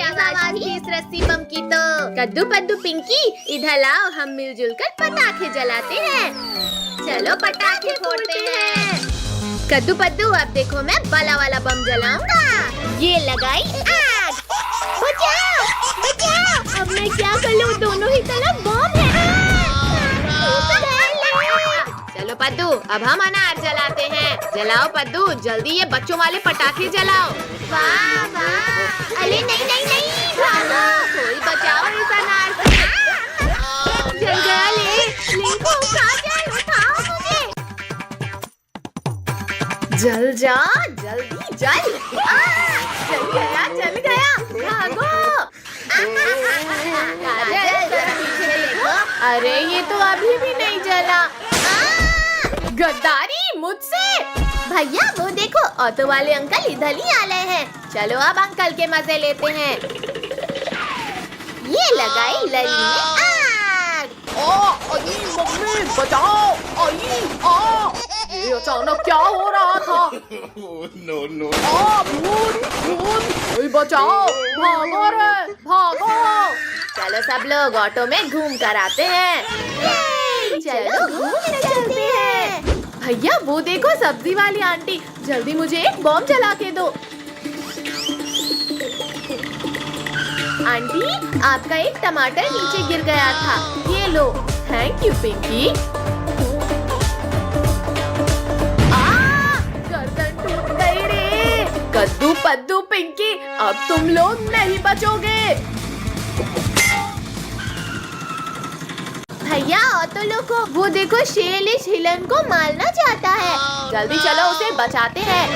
आवाज थी इस रस्सी बम की तो। कद्दू पद्दू पिंकी इधर लाओ, हम मिलजुल कर पटाखे जलाते हैं। चलो पटाखे फोड़ते हैं। कद्दू पद्दू अब देखो मैं बड़ा वाला बम जलाऊंगा। ये लगाई आग। बचाओ बचाओ, अब मैं क्या करूं, दोनों ही तरफ बम है। चलो पद्दू अब हम अनार जलाते हैं। जलाओ पद्दू जल्दी, ये बच्चों वाले पटाखे जलाओ। वाह वाह, अरे नहीं नहीं नहीं, भागो, कोई बचाओ इस अनार से। जल गया, ले को उठा जाए, उठाओ मुझे। जल जा जल्दी जल। जल गया भागो। पीछे देखो, अरे ये तो अभी भी नहीं जला। गद्दारी मुझसे। भैया वो देखो, ऑटो वाले अंकल इधर ही आ रहे हैं। चलो अब अंकल के मजे लेते हैं। ये लगाई लली में आग। मम्मी बचाओ, ये अचानक क्या हो रहा था? नो भूत भूत, बचाओ, भागो रे भागो। चलो सब लोग ऑटो में घूम कर आते हैं। चलो घूम कर चलते हैं। भैया वो देखो सब्जी वाली आंटी, जल्दी मुझे एक बम जला के दो। आंटी आपका एक टमाटर नीचे गिर गया था, ये लो। Thank you Pinky. गर्दन टूट गई रे। कद्दू पद्दू पिंकी, अब तुम लोग नहीं बचोगे। भैया ऑटो लोगो, वो देखो शेर इस हिलन को मारना चाहता है। जल्दी चलो उसे बचाते हैं।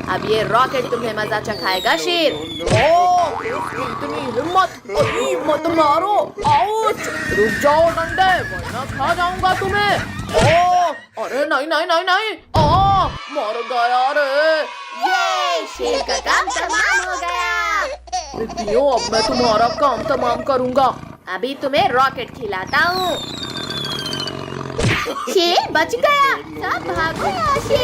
अब ये रॉकेट तुम्हें मजा चखाएगा शेर। इतनी हिम्मत, मत मारो। आउच, रुक जाओ डंडे, वरना खा जाऊंगा तुम्हें। अरे नहीं नहीं नहीं नहीं, मर गया रे। ये शेर का काम तमाम हो गया। अब मैं तुम्हारा काम तमाम करूंगा। अभी तुम्हें रॉकेट खिलाता हूँ। शेर बच गया, सब भागो यहाँ से।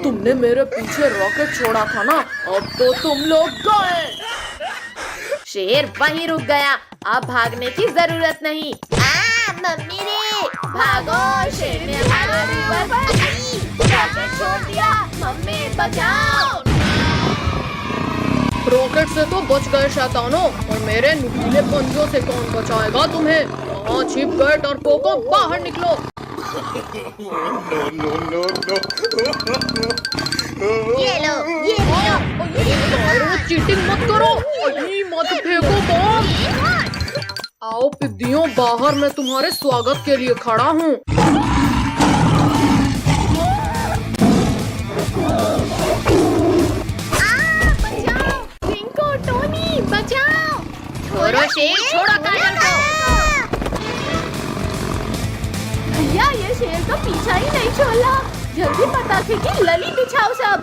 तुमने मेरे पीछे रॉकेट छोड़ा था ना, अब तो तुम लोग गए। शेर वहीं रुक गया, अब भागने की जरूरत नहीं। मम्मी रे, भागो, शेर ने हमारे रॉकेट छोड़ दिया। मम्मी बचाओ। रॉकेट से तो बच गए शैतानों, और मेरे नुकीले पंजों से कौन बचाएगा तुम्हें? वहाँ छिप गए डरपोकों, बाहर निकलो। ये लो। चीटिंग मत करो, मत फेंको बम। आओ पिद्दियों, बाहर मैं तुम्हारे स्वागत के लिए खड़ा हूँ। बचाओ, छोड़ो शेर, छोड़ो काजल को। भैया ये शेर तो पीछा ही नहीं छोड़ा। जल्दी पटाखे की लली बिछाओ सब।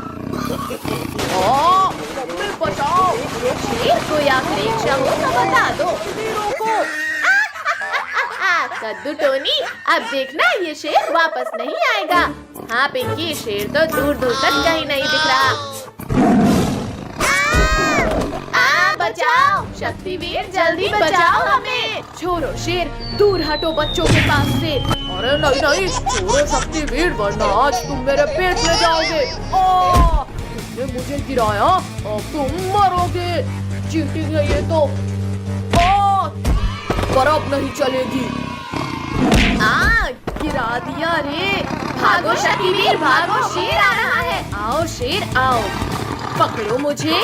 बचाओ, शेर कोई आखिरी इच्छा हो तो बता दो। रोको। कद्दू टोनी, अब देखना ये शेर वापस नहीं आएगा। हाँ पिंकी, शेर तो दूर दूर तक कहीं नहीं दिख रहा। बचाओ शक्तिवीर, जल्दी बचाओ हमें। छोड़ो शेर, दूर हटो बच्चों के पास से। अरे नहीं नहीं, छोड़ो शक्तिवीर, वरना आज तुम मेरे पेट में जाओगे। तुमने मुझे गिराया, अब तुम मरोगे। चीटिंग है ये तो। पर अब नहीं चलेगी। गिरा दिया रे। भागो शक्तिवीर भागो, शेर आ रहा है। आओ शेर आओ, पकड़ो मुझे।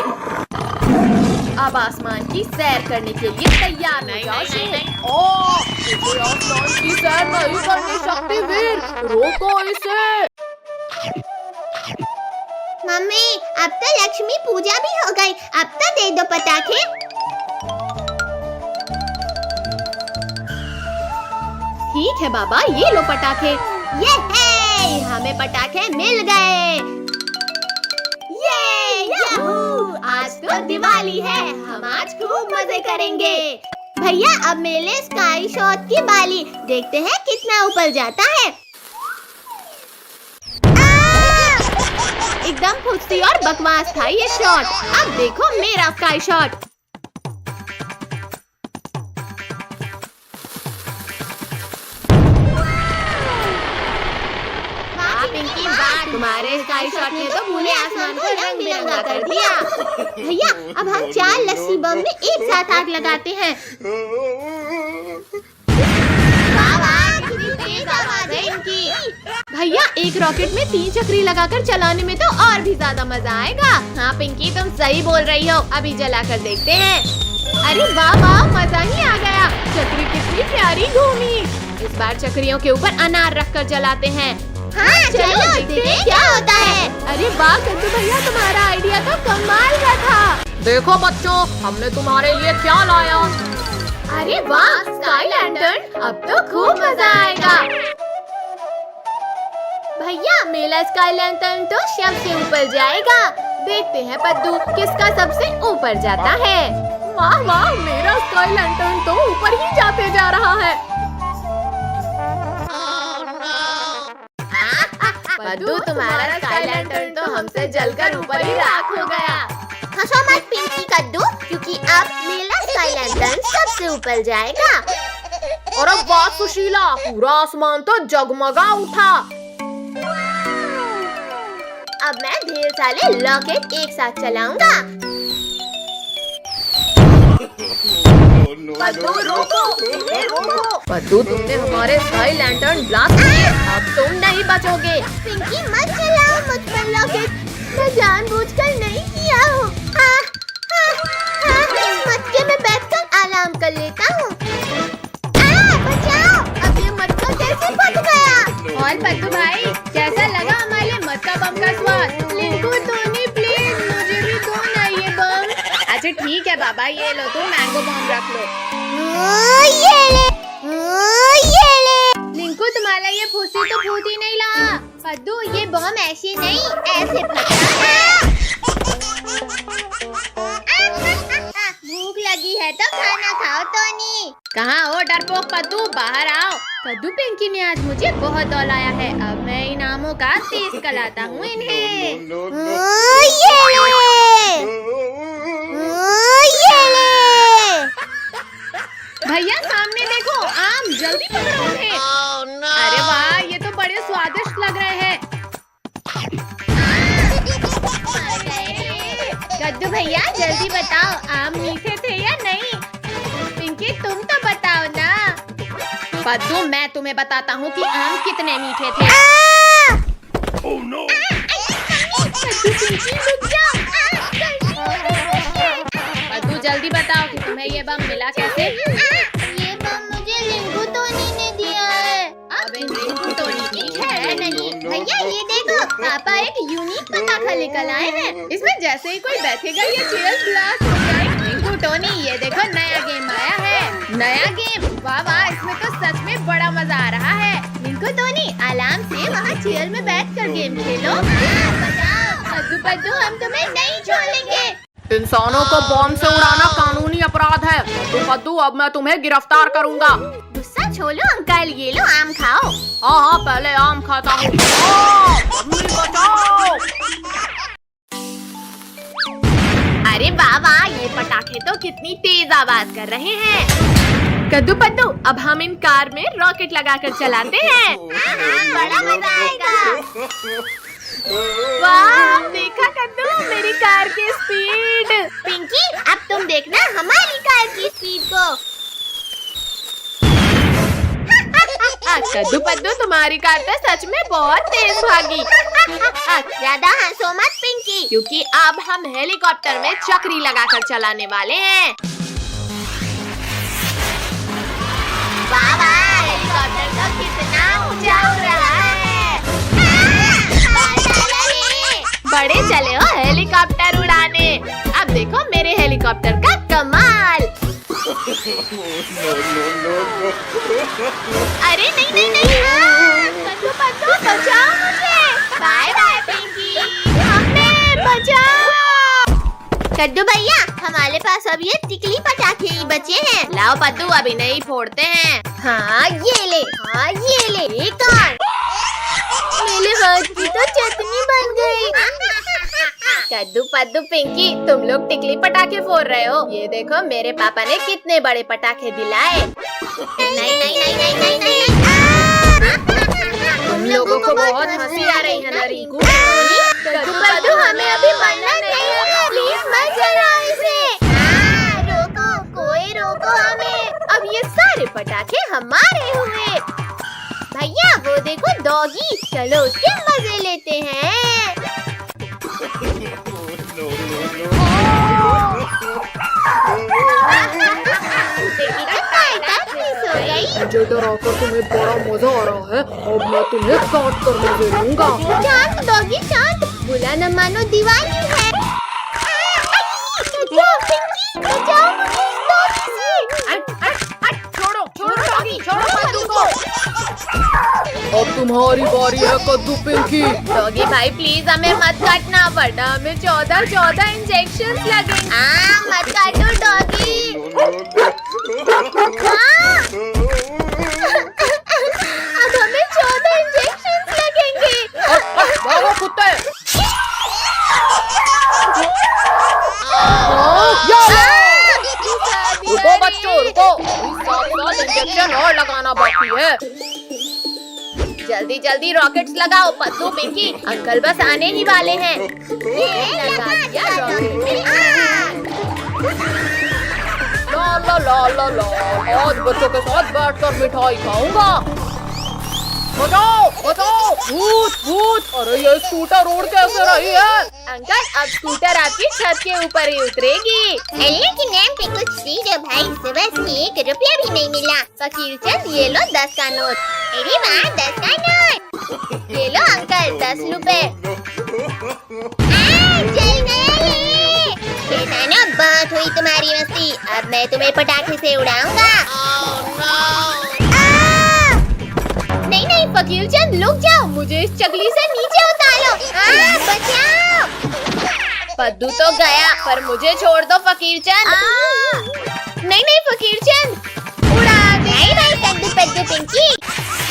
अब आसमान की सैर करने के लिए तैयार हो जाओ शेर। मुझे आसमान की सैर नहीं करनी शक्तिवीर, रोको इसे। मम्मी अब तो लक्ष्मी पूजा भी हो गई, अब तो दे दो पटाखे। ठीक है बाबा, ये लो पटाखे। ये हमें पटाखे मिल गए। आज तो दिवाली है, हम आज खूब मजे करेंगे। भैया अब मेले स्काई शॉट की बाली, देखते हैं कितना ऊपर जाता है। एकदम फुर्ती और बकवास था ये शॉट। अब देखो मेरा स्काई शॉट। पिंकी वाह, तुम्हारे स्काई शॉट ने तो पूरे आसमान को रंग बिरंगा कर दिया। भैया अब हम 4 लस्सी बम में एक साथ आग लगाते हैं। वाह वाह, कितनी तेज आवाज है इनकी। भैया एक रॉकेट में 3 चक्री लगाकर चलाने में तो और भी ज्यादा मजा आएगा। हाँ पिंकी तुम सही बोल रही हो, अभी जलाकर देखते हैं। अरे वाह वाह, मजा ही आ गया। चक्री कितनी प्यारी घूमी। इस बार चक्रियों के ऊपर अनार रखकर जलाते हैं। हाँ, चलो देखते हैं क्या होता है। अरे वाह कद्दू भैया, तुम्हारा आइडिया तो कमाल का था। देखो बच्चों, हमने तुम्हारे लिए क्या लाया। अरे वाह स्काई लैंटर्न, अब तो खूब मजा आएगा। भैया मेरा स्काई लैंटर्न तो सबसे ऊपर जाएगा। देखते हैं पद्दू किसका सबसे ऊपर जाता है। वाह वाह, मेरा स्काई लैंटर्न तो ऊपर ही जाते जा रहा है। पद्दू तुम्हारा स्काई लैंटर्न तो हमसे जलकर ऊपर ही राख हो गया। हंसो मत पिंकी कद्दू, क्योंकि अब मेरा स्काई लैंटर्न सबसे ऊपर जाएगा। और अब वाह सुशीला, पूरा आसमान तो जगमगा उठा। अब मैं ढेर सारे रॉकेट एक साथ चलाऊंगा। पद्दू रोको, रोको। पद्दू तुमने हमारे स्काई लैंटर्न ब्लास्ट किए, अब तुम नहीं बचोगे। पिंकी मत चलाओ मुझ पर रॉकेट, मैं जानबूझकर नहीं किया हूँ। इस मटके में बैठकर आराम कर लेता हूँ। बचाओ, अब ये मटका कैसे फट गया। और पद्दू भाई कैसा लगा हमारे मटका बम का स्वाद। लिंकू टोनी प्लीज मुझे भी दो ना ये बम। अच्छा ठीक है बाबा, ये लो तुम मैंगो बम रख लो। ये ले। लिंकू तुम्हारा ये फूसी तो फूट ही नहीं रहा। पद्दू ये बम ऐसे नहीं ऐसे फटा है। भूख लगी है तो खाना खाओ टोनी। कहाँ हो डरपोक पद्दू, बाहर आओ। कद्दू पिंकी ने आज मुझे बहुत दौलाया है, अब मैं इनामों का टेस्ट कराता हूँ इन्हें। भैया सामने देखो, आम जल्दी पकड़ो उन्हें। अरे वाह, ये तो बड़े स्वादिष्ट लग रहे हैं। कद्दू भैया जल्दी बताओ, आम मीठे थे या नहीं। पिंकी तुम तो बताओ ना। पद्दू मैं तुम्हें बताता हूँ कि आम कितने मीठे थे। कद्दू पिंकी रुक जाओ। पद्दू जल्दी बताओ कि तुम्हें ये बम मिला कैसे। ये बम मुझे लिंकू टोनी ने दिया है। अब इन लिंकू टोनी की है नहीं। भैया ये देखो, पापा एक यूनिक पटाखा लेकर आए हैं। इसमें जैसे ही कोई बैठेगा ये चेयर ब्लास्ट हो जाएगी। लिंकू टोनी ये देखो नया गेम आया है। नया गेम, वाह वाह, इसमें तो सच में बड़ा मजा आ रहा है। लिंकू टोनी आराम से वहाँ चेयर में बैठकर गेम खेलो। पद्दू पद्दू हम तुम्हें नहीं छोड़ेंगे। इंसानों को बॉम्ब से उड़ाना कानूनी अपराध है। तो पद्दू अब मैं तुम्हें गिरफ्तार करूंगा। गुस्सा छोड़ो अंकल, ये लो आम खाओ। हाँ हाँ, पहले आम खाता हूँ। बचाओ। अरे वाह वाह, ये पटाखे तो कितनी तेज आवाज कर रहे हैं। कद्दू पद्दू अब हम इन कार में रॉकेट लगाकर चलाते हैं। बड़ा मजा आएगा। वाह देखा कद्दू मेरी कार की स्पीड। पिंकी अब तुम देखना हमारी कार की स्पीड को। कद्दू पद्दू तुम्हारी कार तो सच में बहुत तेज भागी। ज्यादा हंसो मत पिंकी, क्योंकि अब हम हेलीकॉप्टर में चक्री लगाकर चलाने वाले हैं। वाह वाह, हेलीकॉप्टर तो कितना ऊंचा उड़ रहा है। बड़े चले हो हेलीकॉप्टर उड़ाने। अब देखो मेरे हेलीकॉप्टर का कमाल। अरे नहीं नहीं नहीं, पद्दू पद्दू बचाओ मुझे। बाय बाय पिंकी, हमें बचाओ। कद्दू भैया हमारे पास अब ये टिकली पटाखे ही बचे हैं। लाओ पद्दू अभी नहीं फोड़ते हैं। हाँ ये ले, हाँ ये ले। एक और मेरे हाथ की तो चटनी बन गई। कद्दू पद्दू पिंकी, तुम लोग टिकली पटाखे फोड़ रहे हो। ये देखो मेरे पापा ने कितने बड़े पटाखे दिलाए। नहीं नहीं नहीं नहीं नहीं नहीं। तुम लोगों को बहुत हंसी आ रही है ना रिंकू? कद्दू पद्दू हमें अभी मरना नहीं है, प्लीज मत जलाओ इसे। रोको, कोई रोको हमें। अब ये सारे पटाखे हमारे हुए। भैया वो देखो डॉगी, चलो उसके मजे लेते हैं। मुझे डराकर तुम्हें बड़ा मजा आ रहा है, अब मैं तुम्हें काट कर मजे लूंगा। शांत डॉगी शांत, बुला न मानो दिवाली है। बचाओ मुझे इस डॉगी से। छोड़ो छोड़ो डॉगी, छोड़ो कद्दू को। अब तुम्हारी बारी है कद्दू पिंकी। डॉगी भाई प्लीज हमें मत काटना, वरना हमें 14 इंजेक्शन लगेंगे। मत काटो डॉगी। अब हमें 14 इंजेक्शन लगेंगे। भागो कुत्ते। रुको बच्चों रुको, 7 इंजेक्शन और लगाना बाकी है। जल्दी जल्दी रॉकेट्स लगाओ पद्दू पिंकी, अंकल बस आने ही वाले हैं। लगा दिया रॉकेट। ला ला ला ला ला, आज बच्चों के साथ बैठकर मिठाई खाऊंगा। बचाओ बचाओ, भूत भूत। अरे ये स्कूटर रोड कैसे रही है? अंकल अब स्कूटर आपकी छत के ऊपर ही उतरेगी। अल्लाह के नाम पे कुछ दीजिए भाई, सुबह से 1 रुपया भी नहीं मिला। फकीर चंद ये लो 10 का नोट। अरे वाह 10 का नोट। ये लो अंकल 10 रुपए। चल गया ये। बेटा बहुत हुई तुम्हारी मस्ती, अब मैं तुम्हें पटाखे से उड़ाऊंगा। नहीं नहीं फकीर चंद रुक जाओ, मुझे इस चकली से नीचे उतारो। बचाओ। पद्दू तो गया, पर मुझे छोड़ दो फकीर चंद। नहीं नहीं फकीर चंद उड़ा दे। नहीं कद्दू पद्दू पिंकी,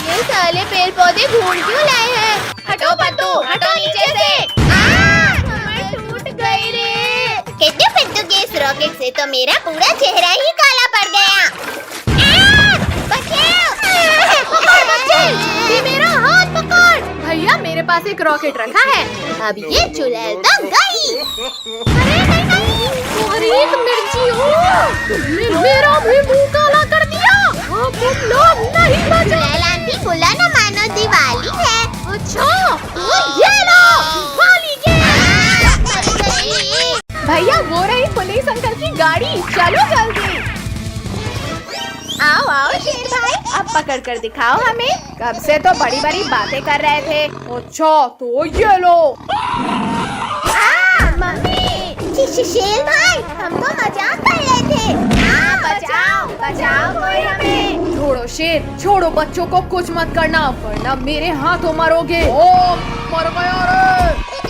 ये साले पेड़ पौधे ढूंढ क्यों लाए हैं? हटो पद्दू हटो नीचे से। कमर टूट गई रे। कद्दू पद्दू के इस रॉकेट से तो मेरा पूरा चेहरा ही काला पड़ गया। ये मेरा हाथ पकड़। भैया मेरे पास एक रॉकेट रखा है, अब ये चुड़ैल तो गई। अरे नहीं तुम्हारी एक मिर्ची हो, तुमने मेरा भी मुंह काला कर दिया। अब तुम लोग नहीं बचे। चुड़ैल आंटी बुला न मानो दिवाली है। अच्छा तो ये लो दिवाली के। भैया वो रही पुलिस अंकल की गाड़ी, चलो जल्दी। आओ आओ शेर भाई, अब पकड़ कर दिखाओ हमें। कब से तो बड़ी बड़ी बातें कर रहे थे। अच्छा तो ये लो। मम्मी शेर भाई हम तो मजाक कर रहे थे। बचाओ बचाओ कोई हमें। छोड़ो शेर छोड़ो, बच्चों को कुछ मत करना वरना मेरे हाथों मरोगे। ओ मर गया रे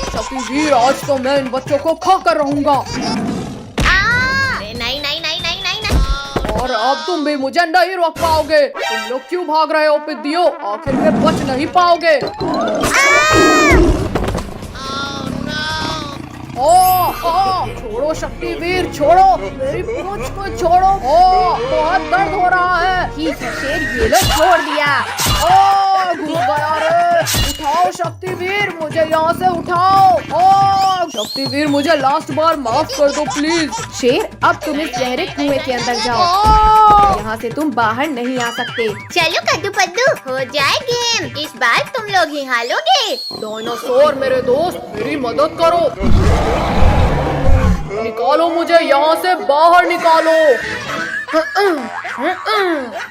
शक्तिवीर, आज तो मैं इन बच्चों को खा कर रहूंगा। नहीं नहीं नहीं नहीं नहीं। और अब तुम भी मुझे नहीं रोक पाओगे। तुम लोग क्यों भाग रहे हो पिद्दियों? आखिर में बच नहीं पाओगे। छोड़ो शक्तिवीर छोड़ो, मेरी पूंछ को छोड़ो। बहुत दर्द हो रहा है। ठीक है शेर, ये लो छोड़ दिया। घुस गया रे। उठाओ शक्तिवीर, मुझे यहाँ से उठाओ। शक्तिवीर मुझे लास्ट बार माफ कर दो प्लीज। शेर अब तुम इस गहरे कुएं के अंदर जाओ, यहाँ से तुम बाहर नहीं आ सकते। चलो कद्दू पद्दू हो जाए गेम, इस बार तुम लोग ही हारोगे। डायनासोर मेरे दोस्त मेरी मदद करो, निकालो मुझे यहाँ से बाहर निकालो।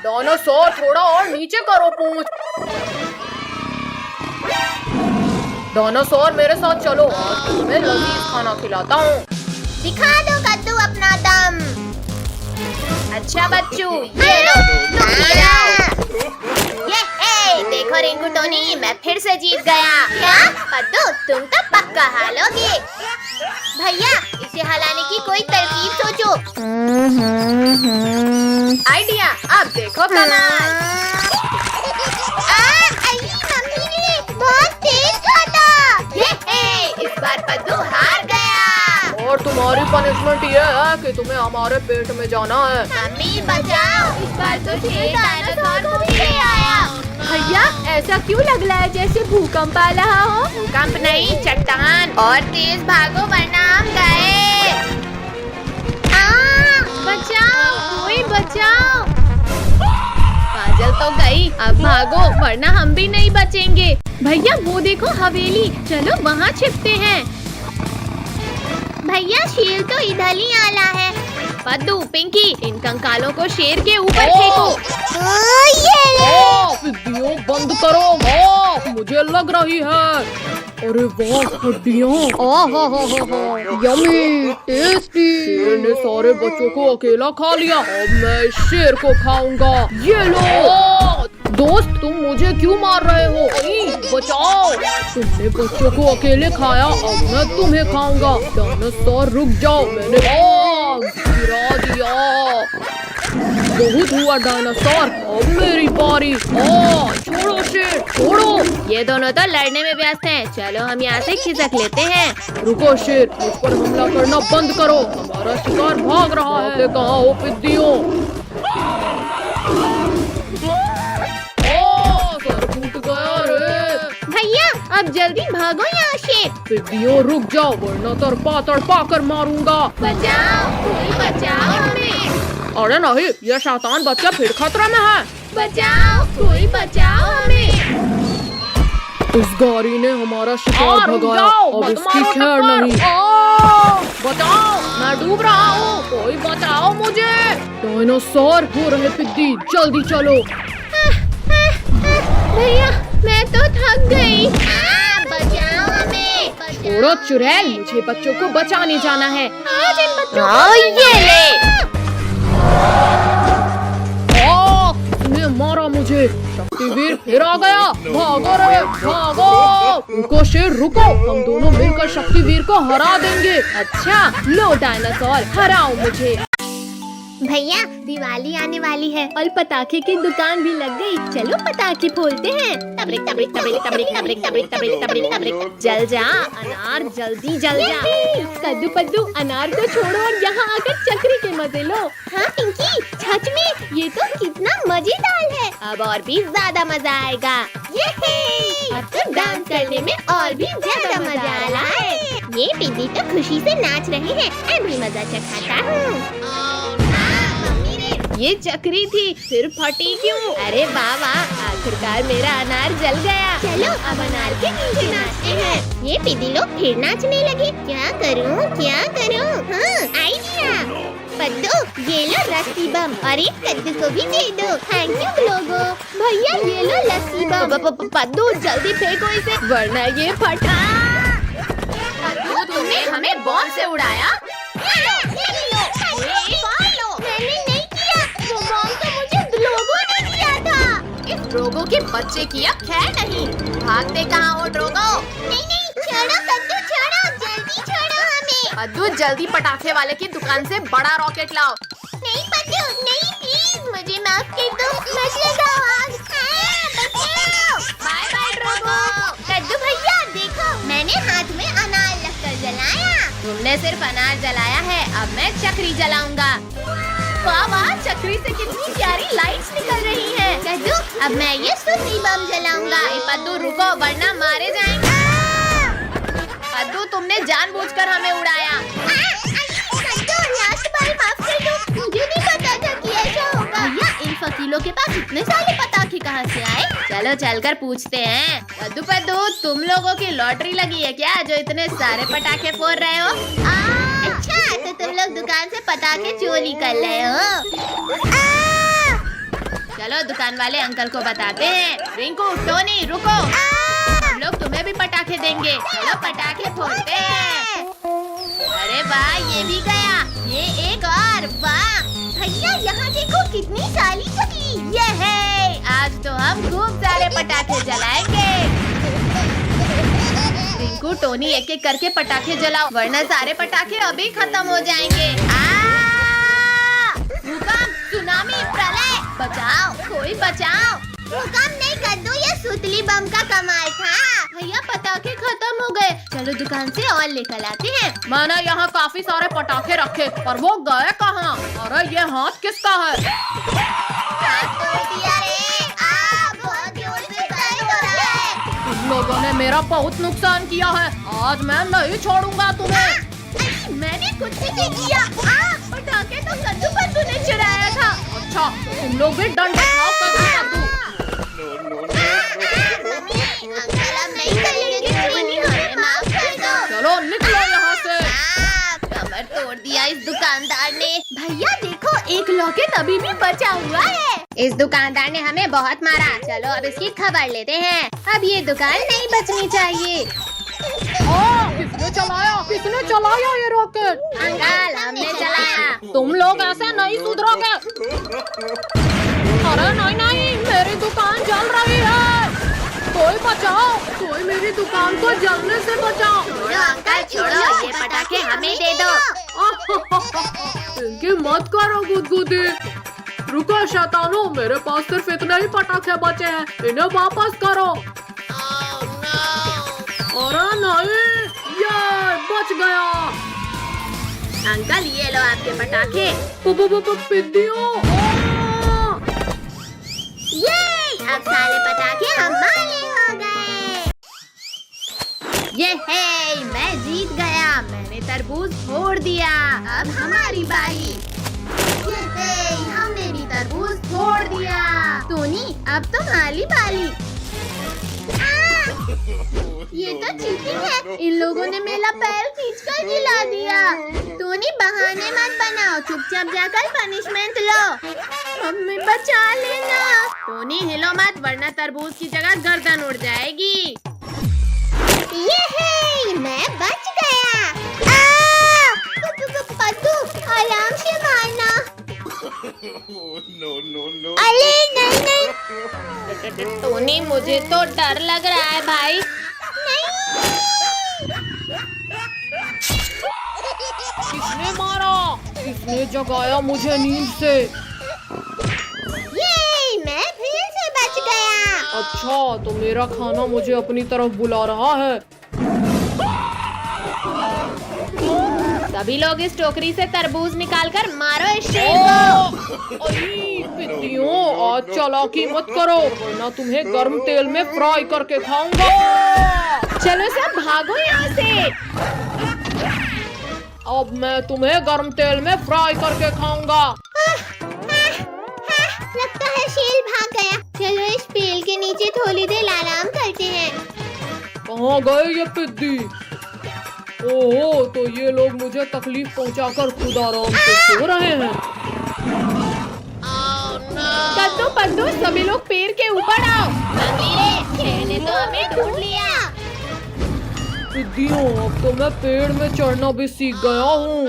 डायनासोर थोड़ा और नीचे करो पूंछ। डायनासोर मेरे साथ चलो, आज तुम्हें लजीज खाना खिलाता हूँ। दिखा दो कद्दू अपना दम। अच्छा बच्चू ये लो। ये देखो रिंकू टोनी, मैं फिर से जीत गया। क्या कद्दू तुम तो पक्का हारोगे। भैया इसे हलाने की कोई तरकीब सोचो। आइडिया, अब देखो कमाल। मम्मी ने बहुत तेज खाता। इस बार पद्दू हार गया। तुम्हारी पनिशमेंट ये है कि तुम्हें हमारे पेट में जाना है। मम्मी बचाओ, इस बार तो शेर डायनासोर को भी ले आया। भैया ऐसा क्यों लग रहा है जैसे भूकंप आ रहा हो? भूकंप नहीं, चट्टान। और तेज भागो वरना हम गए। बचाओ, कोई बचाओ। काजल तो गई, अब भागो वरना हम भी नहीं बचेंगे। भैया वो देखो हवेली, चलो वहाँ छिपते हैं। भैया शेर तो इधर ही आला है। पद्दू, पिंकी, इन कंकालों को शेर के ऊपर फेंको। वीडियो बंद करो। मुझे लग रही है। अरे वाह, हड्डियाँ। Yummy, tasty. शेर ने सारे बच्चों को अकेला खा लिया। अब मैं इस शेर को खाऊंगा। ये लो। दोस्त, तुम मुझे क्यों मार रहे हो? बचाओ। तुमने बच्चों को अकेले खाया, अब मैं तुम्हें खाऊंगा। डायनासोर रुक जाओ, मैंने गिरा दिया। बहुत हुआ डायनासोर, अब मेरी बारी। छोड़ो शेर, छोड़ो। ये दोनों तो लड़ने में व्यस्त हैं। चलो हम यहाँ से खिसक लेते हैं। रुको शेर, मुझ पर हमला करना बंद करो। हमारा शिकार भाग रहा है। कहाँ हो पिद्दियों? सर फूट गया रे। भैया अब जल्दी भागो यहाँ से। पिद्दियों रुक जाओ, वरना तड़पा कर मारूंगा। बचाओ, कोई बचाओ हमें। अरे नहीं, ये शैतान बच्चा फिर खतरे में है। बचाओ, कोई बचाओ हमें। इस गाड़ी ने हमारा शिकार भगाया, अब इसकी खैर नहीं। बचाओ, मैं डूब रहा हूँ, कोई बचाओ मुझे। डायनासोर हो रहे पिद्दी, जल्दी चलो। भैया मैं तो थक गई। बचाओ हमें। थोड़ा चुड़ैल, मुझे बच्चों को बचाने जाना है। आज इन बच्चों को ये ले। तूने मारा मुझे। शक्तिवीर फिर आ गया। भागो रे, भागो। रुको शेर, रुको। हम दोनों मिलकर शक्तिवीर को हरा देंगे। अच्छा लो डायनासोर, हराओ मुझे। भैया दिवाली आने वाली है और पटाखे की दुकान भी लग गई। चलो पटाखे फोड़ते हैं। तबरिक तबरिक तबरिक तबरिक तबरिक तबरिक तबरिक तबरिक तबरिक। जल जा अनार, जल्दी जल जा। कद्दू पद्दू, अनार को छोड़ो और यहाँ आकर चक्री के मजे लो। हाँ पिंकी, सच में ये तो कितना मजेदार है। अब और भी ज्यादा मजा आएगा। अब तो डांस करने में और भी ज्यादा मजा आ रहा है। ये पिंकी तो खुशी से नाच रहे हैं। मैं भी मजा चखाता हूँ। ये चक्री थी, फिर फटी क्यों? अरे वाह, आखिरकार मेरा अनार जल गया। चलो अब अनार के नीचे नाचते हैं। ये पिदी लोग फिर नाचने लगे। क्या करूं? हाँ, आइडिया। पद्दू ये लो रस्सी बम और एक कद्दू को भी दे दो। थैंक यू लोगो। भैया ये लो लस्सी बम। पद्दू जल्दी फेंको इसे, वरना ये फटा। पद्दू तुमने हमें बॉल से उड़ाया। मैंने नहीं किया, वो बॉल तो मुझे ड्रोगो ने दिया था। इस ड्रोगो के बच्चे किया, खैर नहीं। भागते कहाँ हो ड्रोगो? नहीं, छोड़ो कद्दू, छोड़ो, जल्दी छोड़ो हमें। पद्दू जल्दी पटाखे वाले की दुकान से बड़ा रॉकेट लाओ। नहीं पद्दू, नहीं प्लीज, मुझे माफ कर दो। मत लगाओ आग। बचाओ। Bye bye Drogo. कद्दू भैया देखो, मैंने हाथ में अनार रखकर जलाया। तुमने सिर्फ अनार जलाया है, अब मैं चक्री जलाऊंगा। वाह, चक्री से कितनी प्यारी लाइट्स निकल रही हैं। कद्दू अब मैं ये सुतली बम जलाऊंगा। पद्दू रुको, वरना मारे जाएंगे। पद्दू तुमने जानबूझकर हमें उड़ाया। कद्दू लास्ट बार माफ कर दो, मुझे नहीं पता था कि ऐसा होगा। भैया इन फकीलों के पास इतने सारे पटाखे कहाँ से आए? चलो चलकर पूछते हैं। कद्दू पद्दू, तुम लोगों की लॉटरी लगी है क्या, जो इतने सारे पटाखे फोड़ रहे हो? अच्छा, तो तुम लोग दुकान से पटाखे चोरी कर रहे हो। चलो दुकान वाले अंकल को बताते हैं। रिंकू, टोनी रुको, हम लोग तुम्हें भी पटाखे देंगे। चलो पटाखे फोड़ते हैं। अरे वाह, ये भी गया। ये एक और। वाह भैया यहाँ देखो कितनी सारी चक्री। ये है, आज तो हम खूब सारे पटाखे जलाएंगे। रिंकू, टोनी एक एक करके पटाखे जलाओ, वरना सारे पटाखे अभी खत्म हो जाएंगे। भूकंप, सुनामी, प्रलय, बचाओ, कोई बचाओ। भूकंप नहीं कद्दू, ये सुतली बम का कमाल था। भैया पटाखे खत्म हो गए, चलो दुकान से और लेकर आते हैं। मैंने यहाँ काफी सारे पटाखे रखे पर वो गए कहाँ? अरे ये हाथ किसका है? बहुत जोर से दर्द हो रहा है। तुम लोगों ने मेरा बहुत नुकसान किया है, आज मैं नहीं छोड़ूंगा तुम्हें। मैंने कुछ नहीं किया। पटाखे तो कद्दू पद्दू ने चुराया था। अच्छा तुम लोग भी दंड खाओ कद्दू। अंकल अब नहीं करेंगे, हमें माफ कर दो। चलो निकलो यहाँ से। कमर तोड़ दिया इस दुकानदार ने। भैया देखो, एक लॉकेट अभी भी बचा हुआ है। इस दुकानदार ने हमें बहुत मारा। चलो अब इसकी खबर लेते हैं। अब ये दुकान नहीं बचनी चाहिए। किसने चलाया ये रॉकेट? अंकल हमने चलाया। तुम लोग ऐसे नहीं सुधरोगे। अरे नहीं नहीं, मेरी दुकान जल रही है, कोई बचाओ, कोई मेरी दुकान को जलने से बचाओ। छोड़ो अंकल छोड़ो, ये पटाखे हमें दे दो। इनकी मत करो गुदगुदी। रुको शैतानो, मेरे पास सिर्फ इतने ही पटाखे बचे हैं, इन्हें वापस करो। अरे नहीं, ये बच गया। अंकल ये लो आपके पटाखे। पिद्दियों। ये अब सारे पटाखे हमारे हो गए। ये है, मैं जीत गया। मैंने तरबूज फोड़ दिया। अब हमारी बारी। ये है, हमने भी तरबूज फोड़ दिया। टोनी अब तुम्हारी बारी। ये तो चीटिंग है, इन लोगों ने मेरा पैर खींचकर गिरा दिया। टोनी बहाने मत बनाओ, चुपचाप जाकर पनिशमेंट लो। मम्मी बचा लेना। टोनी हिलो मत, वरना तरबूज की जगह गर्दन उड़ जाएगी। ये है, मैं बच गया। पद्दू आराम से मारना। अरे नहीं नहीं। टोनी मुझे तो डर लग रहा है भाई। किसने मारा? किसने जगाया मुझे नींद से? ये मैं फिर से बच गया। अच्छा तो मेरा खाना मुझे अपनी तरफ बुला रहा है। सभी लोग इस टोकरी से तरबूज निकालकर मारो इस शेर को। पिद्दियों, आज चालाकी मत करो, वरना तुम्हें गर्म तेल में फ्राई करके खाऊंगा। चलो सब भागो यहाँ से। अब मैं तुम्हें गर्म तेल में फ्राई करके खाऊंगा। लगता है शेर भाग गया। चलो इस पेड़ के नीचे थोड़ी देर आराम करते हैं। कहाँ गए ये पिद्दी? ओहो, तो ये लोग मुझे तकलीफ पहुंचाकर खुद आराम से सो रहे हैं। कद्दू पद्दू सभी लोग पेड़ के ऊपर आओ। शेर ने तो हमें ढूंढ लिया। पिद्दियों, अब तो मैं पेड़ में चढ़ना भी सीख गया हूँ।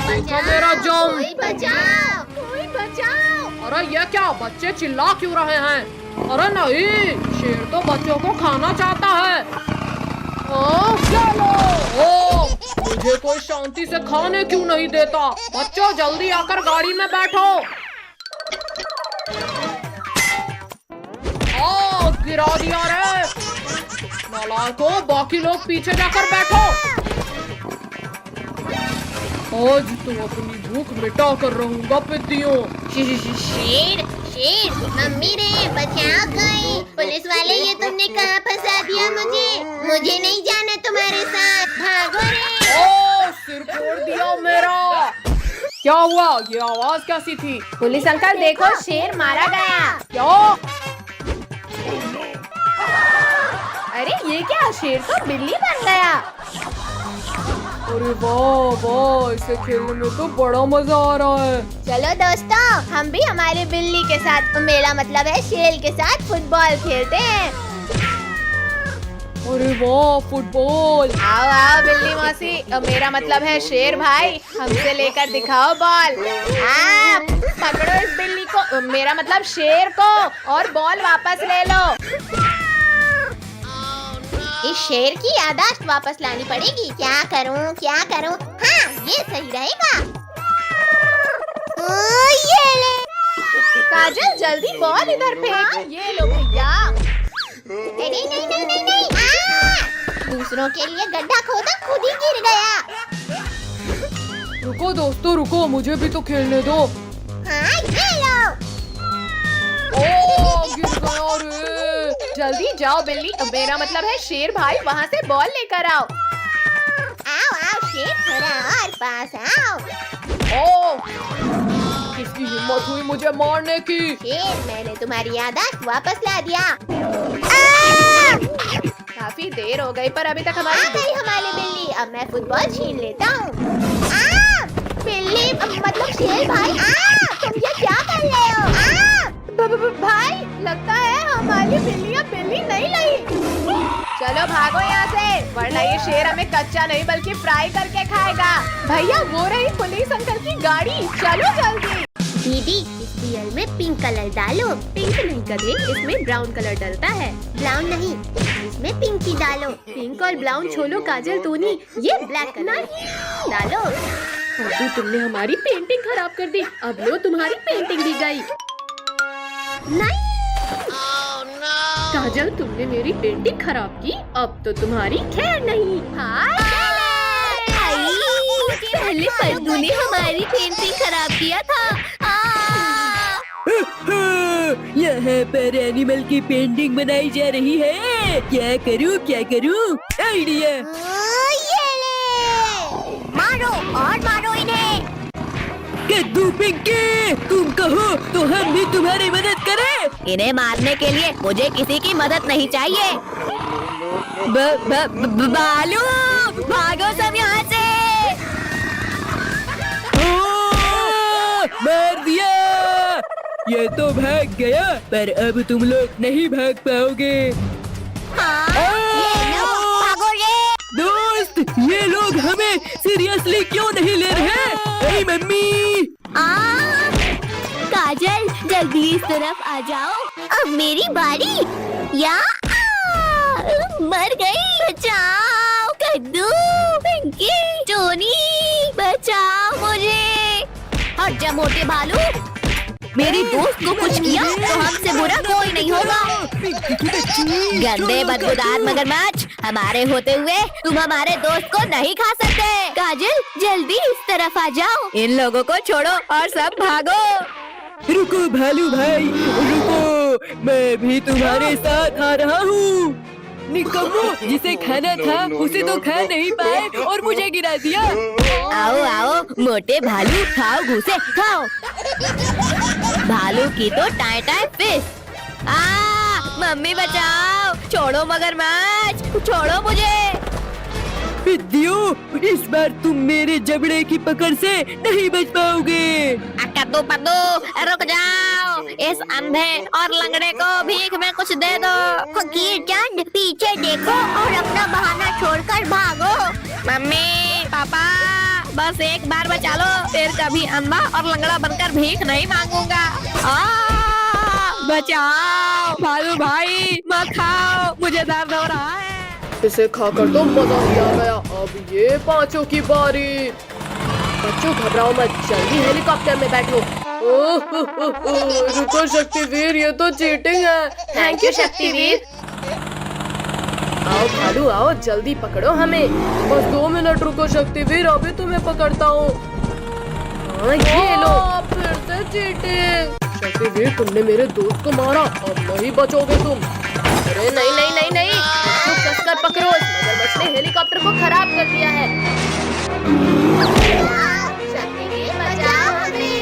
देखो मेरा जम। कोई बचाओ, कोई बचाओ। अरे ये क्या, बच्चे चिल्ला क्यों रहे हैं? अरे नहीं, शेर तो बच्चों को खाना चाहता है। चलो, मुझे कोई शांति से खाने क्यों नहीं देता? बच्चों जल्दी आकर गाड़ी में बैठो। गिरा दिया रे। नालायकों, बाकी लोग पीछे जाकर बैठो। आज तो अपनी भूख मिटा कर रहूंगा पिद्दियों। शेर शेर, मम्मी रे बचाओ कोई। पुलिस वाले, ये तुमने कहाँ फंसा दिया मुझे नहीं जाना तुम्हारे साथ। भागो रे। सिर फोड़ दिया मेरा। क्या हुआ? ये आवाज कैसी थी? पुलिस अंकल देखो, शेर मारा गया। क्या? अरे ये क्या, शेर तो बिल्ली बन गया। अरे वाह वाह, इसे खेलने में तो बड़ा मजा आ रहा है। चलो दोस्तों, हम भी हमारे बिल्ली के साथ, मेरा मतलब है शेर के साथ फुटबॉल खेलते हैं। अरे वाह, फुटबॉल। आओ आओ बिल्ली मौसी, मेरा मतलब है शेर भाई, हमसे लेकर दिखाओ बॉल। आप पकड़ो इस बिल्ली को, मेरा मतलब शेर को, और बॉल वापस ले लो। इस शेर की याददाश्त वापस लानी पड़ेगी। क्या करूं क्या करूं? हाँ ये सही रहेगा। ये ले। काजल जल्दी बॉल इधर फेंक। ये लो भैया। नहीं नहीं नहीं नहीं नहीं। दूसरों के लिए गड्ढा खोदा, खुद ही गिर गया। रुको दोस्तों रुको, मुझे भी तो खेलने दो। हाँ ये लो। ओ गिर गया रे। जल्दी जाओ बिल्ली, मेरा मतलब है शेर भाई, वहाँ से बॉल लेकर आओ। आओ आओ शेर, थोड़ा और पास आओ। ओ किसकी हिम्मत हुई मुझे मारने की? शेर, मैंने तुम्हारी याददाश्त वापस ला दिया। काफी देर हो गई पर अभी तक आ हमारी गई हमारी बिल्ली, अब मैं फुटबॉल छीन लेता हूँ। बिल्ली मतलब शेर भाई, तुम ये क्या कर रहे हो? भाई लगता है हमारी बिल्ली अब बिल्ली नहीं लगी। चलो भागो यहाँ से, वरना ये शेर हमें कच्चा नहीं बल्कि फ्राई करके खाएगा। भैया वो रही पुलिस अंकल की गाड़ी, चलो जल्दी। दीदी इस बीयर में पिंक कलर डालो। पिंक नहीं गधे, इसमें ब्राउन कलर डलता है। ब्राउन नहीं, इसमें पिंक ही डालो। पिंक और ब्राउन छोलो काजल तूनी, ये ब्लैक कलर डालो। अभी तुमने हमारी पेंटिंग खराब कर दी, अब लो तुम्हारी पेंटिंग भी गई। नहीं काजल तुमने मेरी पेंटिंग खराब की, अब तो तुम्हारी खैर नहीं। पहले फद्दू ने हमारी पेंटिंग खराब किया था। यहाँ पर एनिमल की पेंटिंग बनाई जा रही है। क्या करूँ? आइडिया। ये ले, मारो और मारो इन्हें। कद्दू पिंकी, तुम कहो तो हम भी तुम्हारी मदद करें। इन्हें मारने के लिए मुझे किसी की मदद नहीं चाहिए। बालू भागो सब यहाँ से। मार दिया, ये तो भाग गया, पर अब तुम लोग नहीं भाग पाओगे। ये लो, भागो ये। दोस्त, ये लोग हमें सीरियसली क्यों नहीं ले रहे? अरे मम्मी। काजल जल्दी इस तरफ आ जाओ, अब मेरी बारी। या मर गई। बचाओ कद्दू, पिंकी, टोनी, बचाओ मुझे। हट जा मोटे भालू, मेरी दोस्त को कुछ किया तो हमसे बुरा कोई नहीं होगा। गंदे बदबूदार मगरमच्छ, हमारे होते हुए तुम हमारे दोस्त को नहीं खा सकते। काजल जल्दी इस तरफ आ जाओ। इन लोगों को छोड़ो और सब भागो। रुको भालू भाई, रुको, मैं भी तुम्हारे साथ आ रहा हूँ। निकम्मो, जिसे खाना था उसे तो खा नहीं पाए और मुझे गिरा दिया। आओ आओ मोटे भालू, खाओ घूसे खाओ। भालू की तो टाई टाई फिश। मम्मी बचाओ, छोड़ो मगरमच्छ, छोड़ो मुझे। पिद्दियो, इस बार तुम मेरे जबड़े की पकड़ से नहीं बच पाओगे। कद्दू पद्दू रुक जाओ, इस अंधे और लंगड़े को भीख में कुछ दे दो। फकीर चंद पीछे देखो और अपना बहाना छोड़कर भागो। मम्मी पापा, बस एक बार बचा लो, फिर कभी अंधा और लंगड़ा बनकर भीख नहीं मांगूंगा। बचाओ भालू भाई, मत खाओ, मुझे दर्द हो रहा है। इसे खाकर तो मजा ही आ गया। अब ये पांचों की बारी। बच्चों घबराओ मत, जल्दी हेलीकॉप्टर में बैठो। रुको शक्तिवीर, ये तो चीटिंग है। Thank you Shaktiveer. आओ भालू आओ, जल्दी पकड़ो हमें। बस 2 मिनट रुको शक्तिवीर, अभी तुम्हें पकड़ता हूँ। ये लो, फिर से चीटिंग। शक्तिवीर तुमने मेरे दोस्त को मारा, अब नहीं बचोगे तुम। अरे नहीं नहीं नहीं नहीं, इसको कसकर पकड़ो, इस मगरमच्छ ने हेलीकॉप्टर को खराब कर दिया है। शक्तिवीर बचाओ हमें।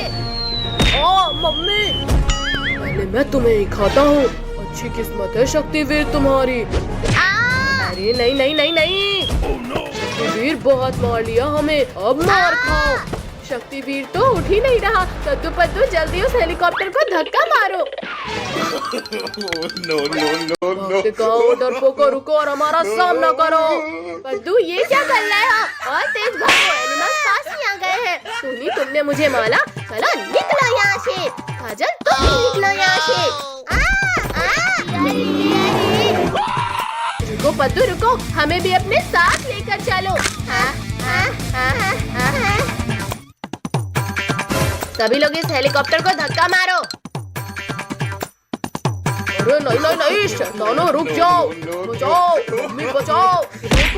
ओ मम्मी, पहले मैं तुम्हें ही खाता हूँ। अच्छी किस्मत है शक्तिवीर तुम्हारी। अरे नहीं नहीं नहीं नहीं, शक्तिवीर बहुत मार लिया हमें, अब मार खाओ। शक्तिवीर तो उठ ही नहीं रहा। कद्दू पद्दू जल्दी उस हेलीकॉप्टर को धक्का मारो। भागते कहो डरपोको, रुको और हमारा सामना करो। पद्दू ये क्या कर रहे हो? और तेज भागो, एनिमल्स पास ही आ गए हैं। टोनी तुमने मुझे मारा, चलो निकलो यहाँ से। काजल तुम भी निकलो यहाँ से। रुको पद्दू रुको, हमें भी अपने साथ लेकर चलो। सभी लोग इस हेलीकॉप्टर को धक्का मारो। अरे नहीं नहीं नहीं, शैतानों रुक जाओ, बचाओ मम्मी बचाओ, रुक